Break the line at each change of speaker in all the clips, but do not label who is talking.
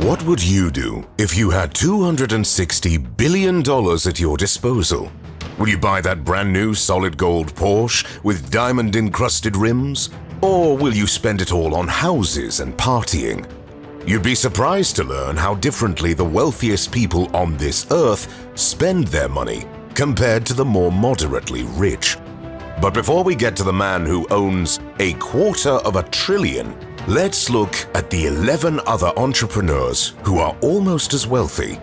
What would you do if you had $260 billion at your disposal? Would you buy that brand new solid gold Porsche with diamond-encrusted rims? Or will you spend it all on houses and partying? You'd be surprised to learn how differently the wealthiest people on this earth spend their money compared to the more moderately rich. But before we get to the man who owns $250 billion, let's look at the 11 other entrepreneurs who are almost as wealthy.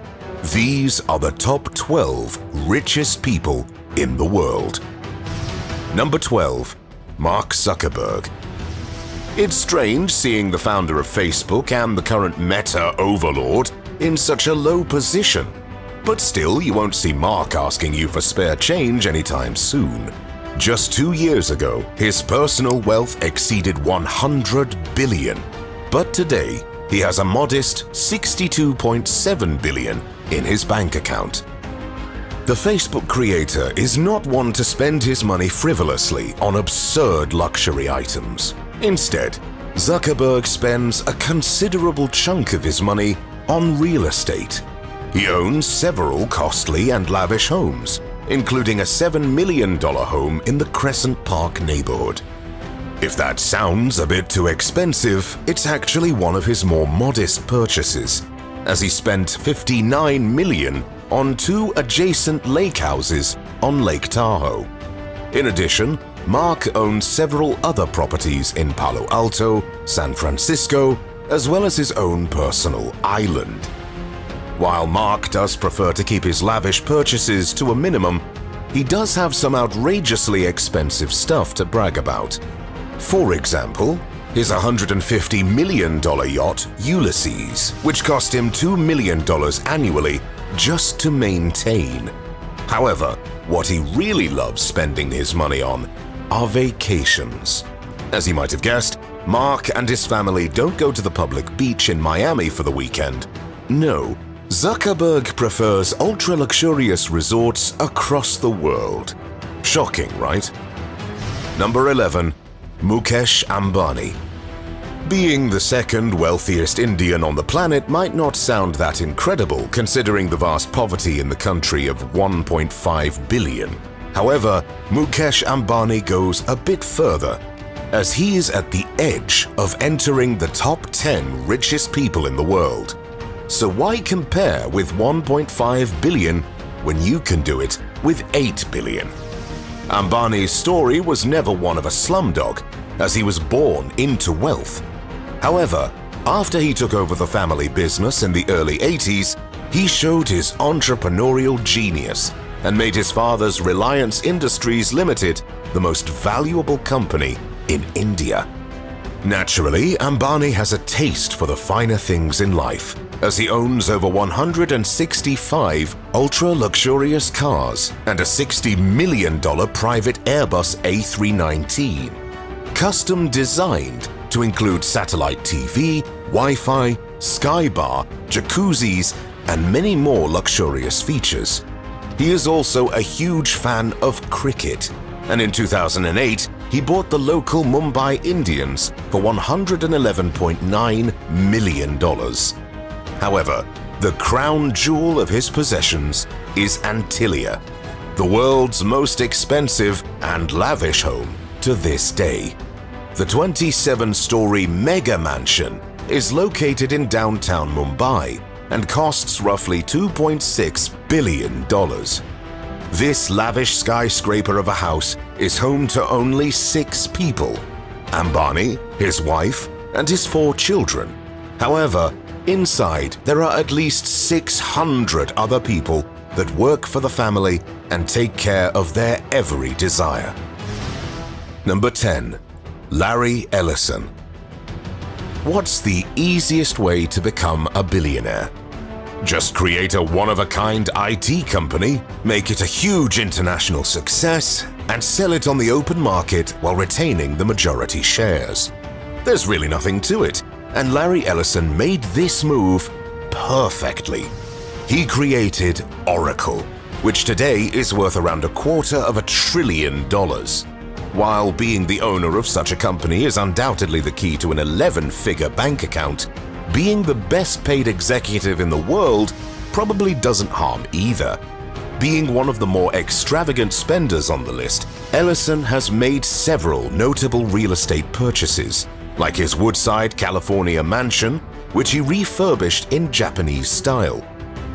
These are the top 12 richest people in the world. Number 12. Mark Zuckerberg. It's strange seeing the founder of Facebook and the current Meta overlord in such a low position. But still, you won't see Mark asking you for spare change anytime soon. Just 2 years ago, his personal wealth exceeded $100 billion. But today, he has a modest $62.7 billion in his bank account. The Facebook creator is not one to spend his money frivolously on absurd luxury items. Instead, Zuckerberg spends a considerable chunk of his money on real estate. He owns several costly and lavish homes, including a $7 million home in the Crescent Park neighborhood. If that sounds a bit too expensive, it's actually one of his more modest purchases, as he spent $59 million on 2 adjacent lake houses on Lake Tahoe. In addition, Mark owns several other properties in Palo Alto, San Francisco, as well as his own personal island. While Mark does prefer to keep his lavish purchases to a minimum, he does have some outrageously expensive stuff to brag about. For example, his $150 million yacht Ulysses, which cost him $2 million annually just to maintain. However, what he really loves spending his money on are vacations. As you might have guessed, Mark and his family don't go to the public beach in Miami for the weekend. No, Zuckerberg prefers ultra-luxurious resorts across the world. Shocking, right? Number 11. Mukesh Ambani. Being the second wealthiest Indian on the planet might not sound that incredible considering the vast poverty in the country of 1.5 billion. However, Mukesh Ambani goes a bit further, as he is at the edge of entering the top 10 richest people in the world. So why compare with 1.5 billion when you can do it with 8 billion? Ambani's story was never one of a slumdog, as he was born into wealth. However, after he took over the family business in the early 80s, he showed his entrepreneurial genius and made his father's Reliance Industries Limited the most valuable company in India. Naturally, Ambani has a taste for the finer things in life, as he owns over 165 ultra-luxurious cars and a $60 million private Airbus A319, custom designed to include satellite TV, Wi-Fi, Sky Bar, jacuzzis, and many more luxurious features. He is also a huge fan of cricket, and in 2008, he bought the local Mumbai Indians for $111.9 million. However, the crown jewel of his possessions is Antilia, the world's most expensive and lavish home to this day. The 27-story mega mansion is located in downtown Mumbai and costs roughly $2.6 billion. This lavish skyscraper of a house is home to only 6 people: Ambani, his wife, and his 4 children. However, inside there are at least 600 other people that work for the family and take care of their every desire. Number 10. Larry Ellison. What's the easiest way to become a billionaire? Just create a one-of-a-kind IT company, make it a huge international success, and sell it on the open market while retaining the majority shares. There's really nothing to it, and Larry Ellison made this move perfectly. He created Oracle, which today is worth around $250 billion. While being the owner of such a company is undoubtedly the key to an 11-figure bank account, being the best paid executive in the world probably doesn't harm either. Being one of the more extravagant spenders on the list, Ellison has made several notable real estate purchases, like his Woodside, California mansion, which he refurbished in Japanese style.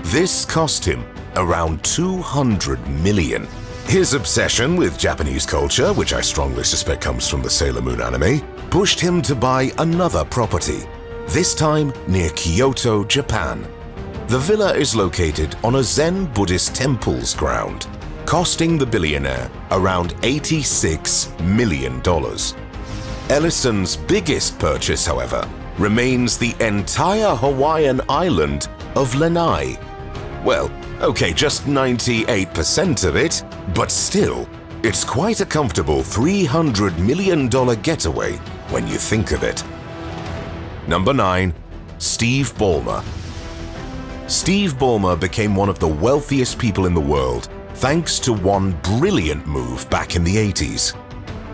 This cost him around $200 million. His obsession with Japanese culture, which I strongly suspect comes from the Sailor Moon anime, pushed him to buy another property, this time near Kyoto, Japan. The villa is located on a Zen Buddhist temple's ground, costing the billionaire around $86 million. Ellison's biggest purchase, however, remains the entire Hawaiian island of Lanai. Well, okay, just 98% of it, but still, it's quite a comfortable $300 million getaway when you think of it. Number 9. Steve Ballmer. Steve Ballmer became one of the wealthiest people in the world thanks to one brilliant move back in the 80s.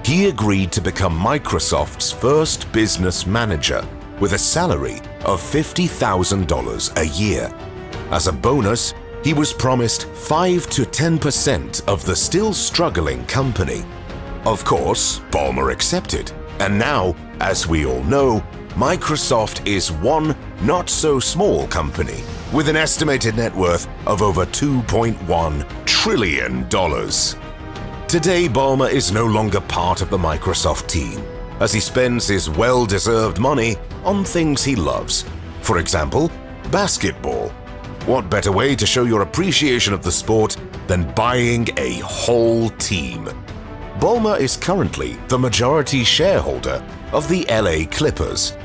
He agreed to become Microsoft's first business manager with a salary of $50,000 a year. As a bonus, he was promised 5 to 10% of the still struggling company. Of course, Balmer accepted, and now, as we all know, Microsoft is one not-so-small company with an estimated net worth of over $2.1 trillion. Today, Balmer is no longer part of the Microsoft team, as he spends his well-deserved money on things he loves. For example, basketball. What better way to show your appreciation of the sport than buying a whole team? Balmer is currently the majority shareholder of the LA Clippers.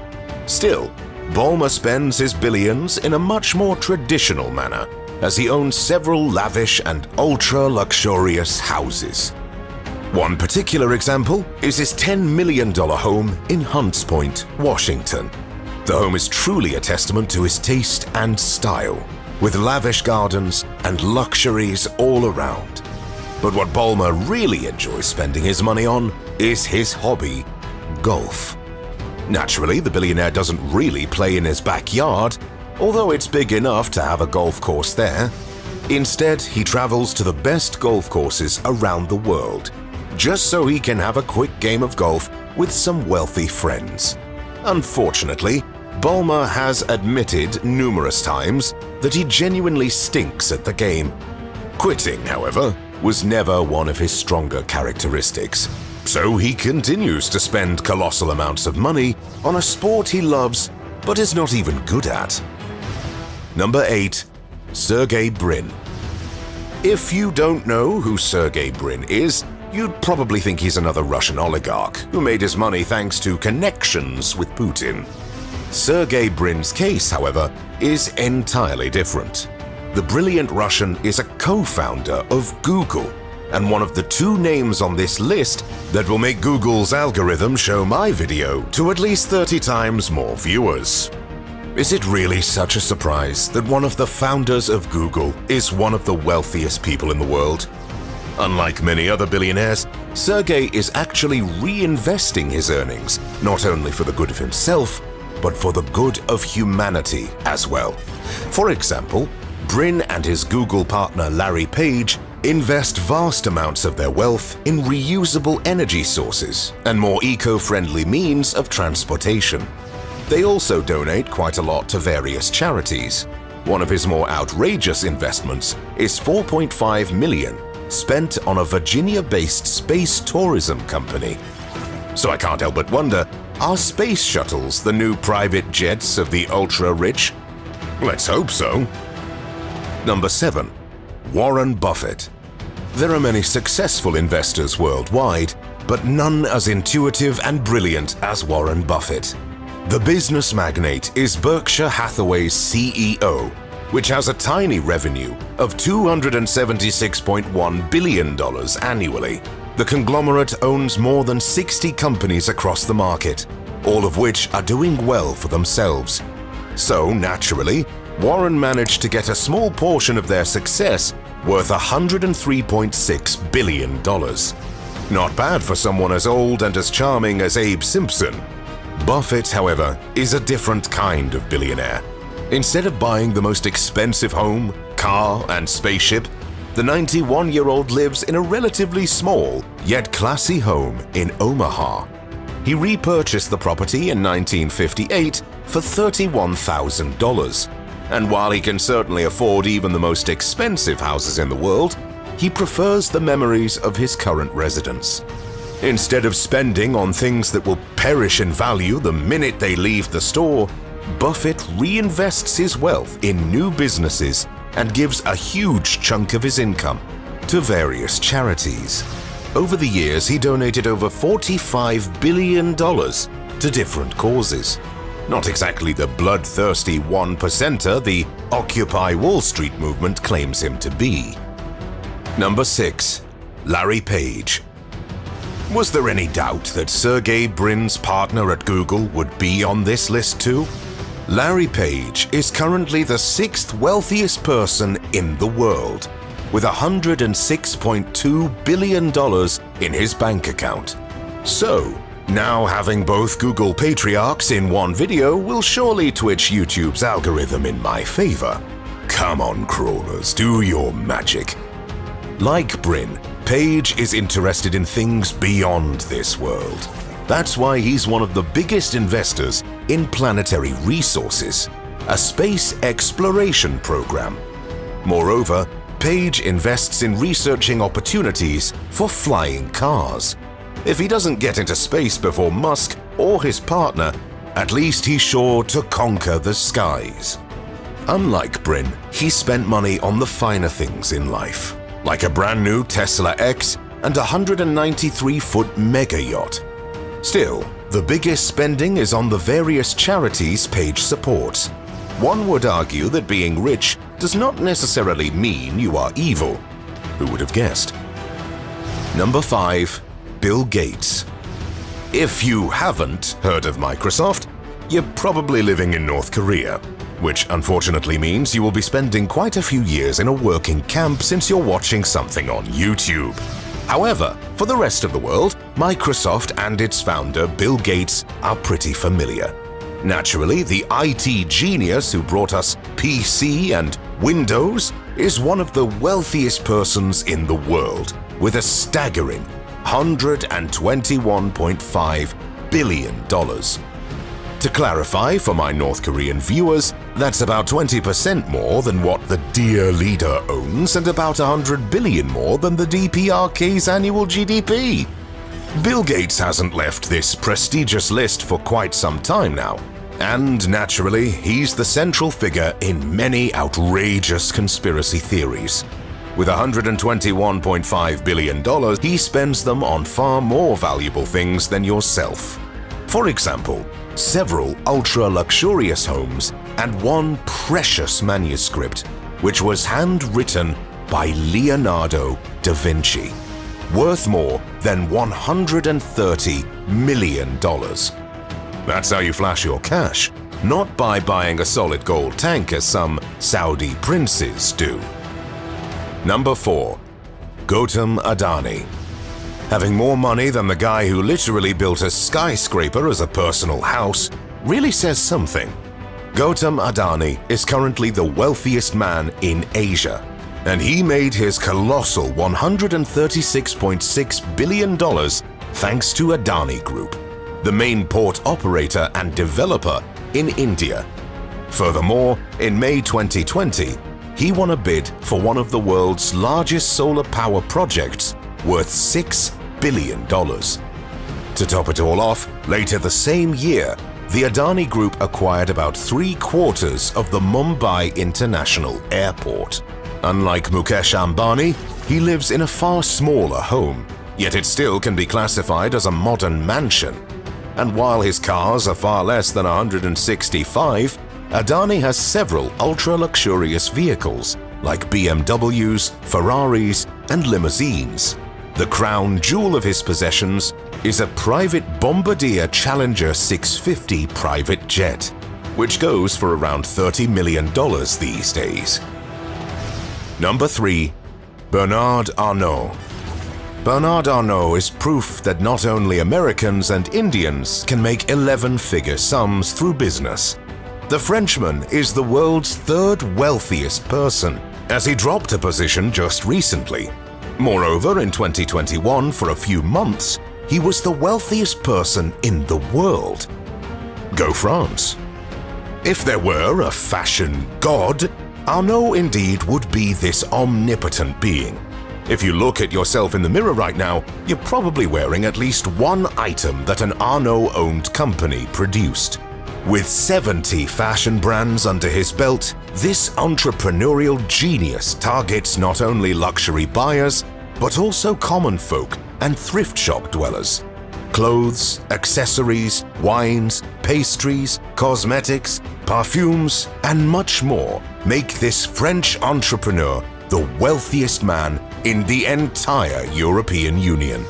Still, Balmer spends his billions in a much more traditional manner, as he owns several lavish and ultra-luxurious houses. One particular example is his $10 million home in Hunts Point, Washington. The home is truly a testament to his taste and style, with lavish gardens and luxuries all around. But what Balmer really enjoys spending his money on is his hobby, golf. Naturally, the billionaire doesn't really play in his backyard, although it's big enough to have a golf course there. Instead, he travels to the best golf courses around the world, just so he can have a quick game of golf with some wealthy friends. Unfortunately, Balmer has admitted numerous times that he genuinely stinks at the game. Quitting, however, was never one of his stronger characteristics. So he continues to spend colossal amounts of money on a sport he loves but is not even good at. Number 8. Sergey Brin. If you don't know who Sergey Brin is, you'd probably think he's another Russian oligarch who made his money thanks to connections with Putin. Sergey Brin's case, however, is entirely different. The brilliant Russian is a co-founder of Google, and one of the 2 names on this list that will make Google's algorithm show my video to at least 30 times more viewers. Is it really such a surprise that one of the founders of Google is one of the wealthiest people in the world? Unlike many other billionaires, Sergey is actually reinvesting his earnings, not only for the good of himself, but for the good of humanity as well. For example, Brin and his Google partner Larry Page invest vast amounts of their wealth in reusable energy sources and more eco-friendly means of transportation. They also donate quite a lot to various charities. One of his more outrageous investments is $4.5 million spent on a Virginia-based space tourism company. So I can't help but wonder, are space shuttles the new private jets of the ultra-rich? Let's hope so. Number 7. Warren Buffett. There are many successful investors worldwide, but none as intuitive and brilliant as Warren Buffett. The business magnate is Berkshire Hathaway's CEO, which has a tiny revenue of $276.1 billion annually. The conglomerate owns more than 60 companies across the market, all of which are doing well for themselves. So, naturally, Warren managed to get a small portion of their success worth $103.6 billion. Not bad for someone as old and as charming as Abe Simpson. Buffett, however, is a different kind of billionaire. Instead of buying the most expensive home, car, and spaceship, the 91-year-old lives in a relatively small yet classy home in Omaha. He repurchased the property in 1958 for $31,000. And while he can certainly afford even the most expensive houses in the world, he prefers the memories of his current residence. Instead of spending on things that will perish in value the minute they leave the store, Buffett reinvests his wealth in new businesses and gives a huge chunk of his income to various charities. Over the years, he donated over $45 billion to different causes. Not exactly the bloodthirsty one-percenter the Occupy Wall Street movement claims him to be. Number 6. Larry Page. Was there any doubt that Sergey Brin's partner at Google would be on this list too? Larry Page is currently the 6th wealthiest person in the world, with $106.2 billion in his bank account. So, now having both Google patriarchs in one video will surely twitch YouTube's algorithm in my favor. Come on, crawlers, do your magic. Like Brin, Page is interested in things beyond this world. That's why he's one of the biggest investors in Planetary Resources, a space exploration program. Moreover, Page invests in researching opportunities for flying cars. If he doesn't get into space before Musk or his partner, at least he's sure to conquer the skies. Unlike Brin, he spent money on the finer things in life, like a brand new Tesla X and a 193-foot mega yacht. Still, the biggest spending is on the various charities Page supports. One would argue that being rich does not necessarily mean you are evil. Who would have guessed? Number 5. Bill Gates. If you haven't heard of Microsoft, you're probably living in North Korea, which unfortunately means you will be spending quite a few years in a working camp since you're watching something on YouTube. However, for the rest of the world, Microsoft and its founder, Bill Gates, are pretty familiar. Naturally, the IT genius who brought us PC and Windows is one of the wealthiest persons in the world, with a staggering $121.5 billion. To clarify for my North Korean viewers, that's about 20% more than what the dear leader owns and about 100 billion more than the DPRK's annual GDP. Bill Gates hasn't left this prestigious list for quite some time now, and naturally, he's the central figure in many outrageous conspiracy theories. With $121.5 billion, he spends them on far more valuable things than yourself. For example, several ultra-luxurious homes and one precious manuscript, which was handwritten by Leonardo da Vinci, worth more than $130 million. That's how you flash your cash, not by buying a solid gold tank as some Saudi princes do. Number 4. Gautam Adani. Having more money than the guy who literally built a skyscraper as a personal house really says something. Gautam Adani is currently the wealthiest man in Asia, and he made his colossal $136.6 billion thanks to Adani Group, the main port operator and developer in India. Furthermore, in May 2020, he won a bid for one of the world's largest solar power projects worth $6 billion. To top it all off, later the same year, the Adani Group acquired about 3/4 of the Mumbai International Airport. Unlike Mukesh Ambani, he lives in a far smaller home, yet it still can be classified as a modern mansion. And while his cars are far less than 165, Adani has several ultra-luxurious vehicles like BMWs, Ferraris, and limousines. The crown jewel of his possessions is a private Bombardier Challenger 650 private jet, which goes for around $30 million these days. Number 3. Bernard Arnault. Bernard Arnault is proof that not only Americans and Indians can make 11-figure sums through business. The Frenchman is the world's third wealthiest person, as he dropped a position just recently. Moreover, in 2021, for a few months, he was the wealthiest person in the world. Go France. If there were a fashion god, Arnault indeed would be this omnipotent being. If you look at yourself in the mirror right now, you're probably wearing at least one item that an Arnault-owned company produced. With 70 fashion brands under his belt, this entrepreneurial genius targets not only luxury buyers, but also common folk and thrift shop dwellers. Clothes, accessories, wines, pastries, cosmetics, perfumes, and much more make this French entrepreneur the wealthiest man in the entire European Union.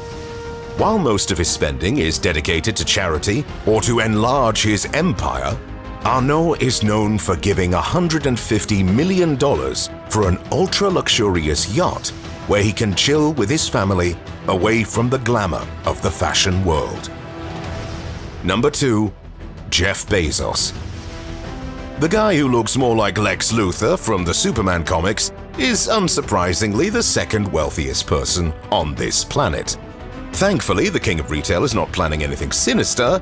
While most of his spending is dedicated to charity or to enlarge his empire, Arnault is known for giving $150 million for an ultra-luxurious yacht where he can chill with his family away from the glamour of the fashion world. Number 2. Jeff Bezos. The guy who looks more like Lex Luthor from the Superman comics is unsurprisingly the second wealthiest person on this planet. Thankfully, the king of retail is not planning anything sinister,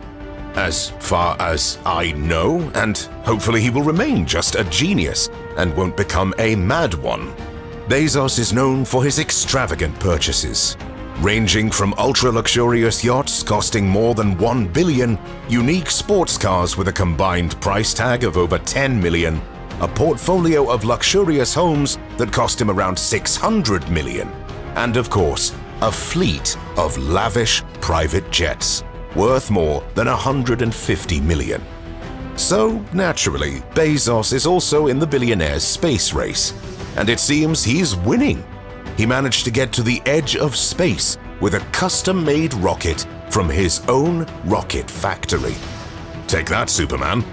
as far as I know, and hopefully he will remain just a genius and won't become a mad one. Bezos is known for his extravagant purchases, ranging from ultra-luxurious yachts costing more than $1 billion, unique sports cars with a combined price tag of over $10 million, a portfolio of luxurious homes that cost him around $600 million, and of course, a fleet of lavish private jets worth more than $150 million. So, naturally, Bezos is also in the billionaire's space race, and it seems he's winning. He managed to get to the edge of space with a custom-made rocket from his own rocket factory. Take that, Superman.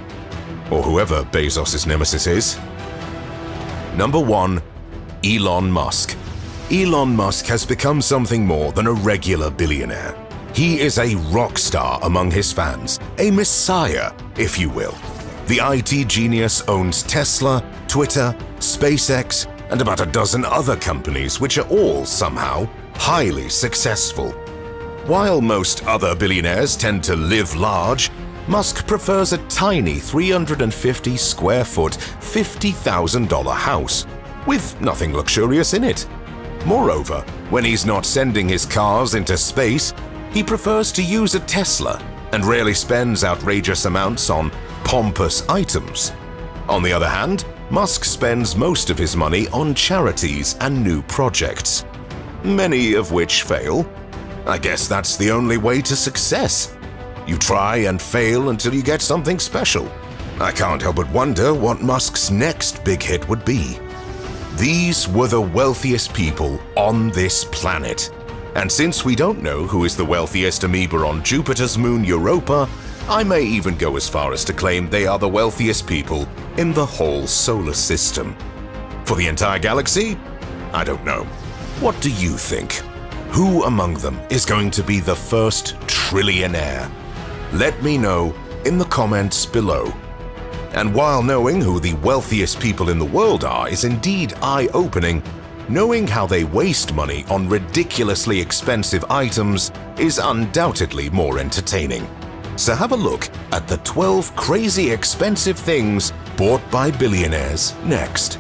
Or whoever Bezos' nemesis is. Number 1. Elon Musk. Elon Musk has become something more than a regular billionaire. He is a rock star among his fans, a messiah, if you will. The IT genius owns Tesla, Twitter, SpaceX, and about a dozen other companies which are all somehow highly successful. While most other billionaires tend to live large, Musk prefers a tiny 350 square foot, $50,000 house, with nothing luxurious in it. Moreover, when he's not sending his cars into space, he prefers to use a Tesla and rarely spends outrageous amounts on pompous items. On the other hand, Musk spends most of his money on charities and new projects, many of which fail. I guess that's the only way to success. You try and fail until you get something special. I can't help but wonder what Musk's next big hit would be. These were the wealthiest people on this planet. And since we don't know who is the wealthiest amoeba on Jupiter's moon Europa, I may even go as far as to claim they are the wealthiest people in the whole solar system. For the entire galaxy? I don't know. What do you think? Who among them is going to be the first trillionaire? Let me know in the comments below. And while knowing who the wealthiest people in the world are is indeed eye-opening, knowing how they waste money on ridiculously expensive items is undoubtedly more entertaining. So have a look at the 12 crazy expensive things bought by billionaires next.